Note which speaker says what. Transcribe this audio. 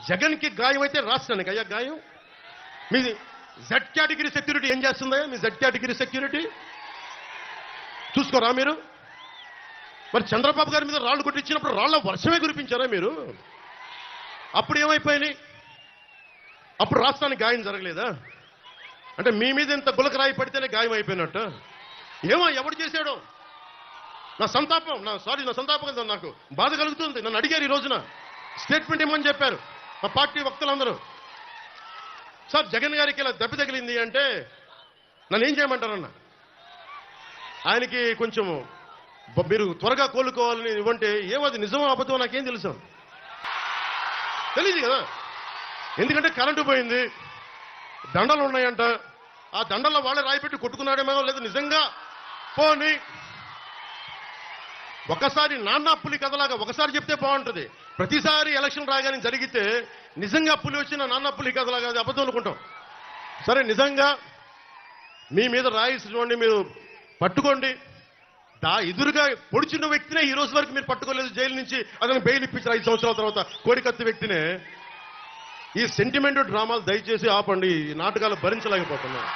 Speaker 1: జగన్కి గాయం అయితే రాష్ట్రానికి అయ్యా గాయం. మీ జెడ్ కేటగిరీ సెక్యూరిటీ ఏం చేస్తుందా? మీ జెడ్ కేటగిరీ సెక్యూరిటీ చూసుకోరా మీరు? మరి చంద్రబాబు గారి మీద రాళ్ళు కొట్టించినప్పుడు రాళ్ల వర్షమే కురిపించారా మీరు? అప్పుడు ఏమైపోయినాయి? అప్పుడు రాష్ట్రానికి గాయం జరగలేదా? అంటే మీ మీద ఇంత గులకరాయి పడితేనే గాయం అయిపోయినట్టు. ఏమో ఎవడు చేశాడో నా సంతాపం, నా సంతాపం కదా, నాకు బాధ కలుగుతుంది. నన్ను అడిగారు ఈ రోజున స్టేట్మెంట్ ఇవ్వమని చెప్పారు మా పార్టీ వక్తలందరూ. సార్ జగన్ గారికి ఇలా దెబ్బ తగిలింది అంటే నన్ను ఏం చేయమంటారన్న? ఆయనకి కొంచెం మీరు త్వరగా కోలుకోవాలని ఇవ్వంటే ఏమది నిజమో అబద్ధమో నాకేం తెలుసు? తెలియదు కదా. ఎందుకంటే కరెంటు పోయింది, దండలు ఉన్నాయంట, ఆ దండల్లో వాళ్ళే రాయిపెట్టి కొట్టుకున్నాడేమో, లేదు నిజంగా పోని ఒకసారి నాన్న పులి కథలాగా ఒకసారి చెప్తే బాగుంటుంది. ప్రతిసారి ఎలక్షన్ రాగానే జరిగితే నిజంగా పులి వచ్చిన నాన్న పులి కథలాగా అది అబద్ధం అనుకుంటాం. సరే నిజంగా మీ మీద రాయిసినోడిని మీరు పట్టుకోండి. ఎదురుగా పొడిచిన వ్యక్తినే ఈ రోజు వరకు మీరు పట్టుకోలేదు. జైలు నుంచి అతను బెయిల్ ఇప్పించారు 5 సంవత్సరాల తర్వాత. కోడికత్తి వ్యక్తినే. ఈ సెంటిమెంట్ డ్రామాలు దయచేసి ఆపండి. ఈ నాటకాలు భరించలేకపోతున్నాను.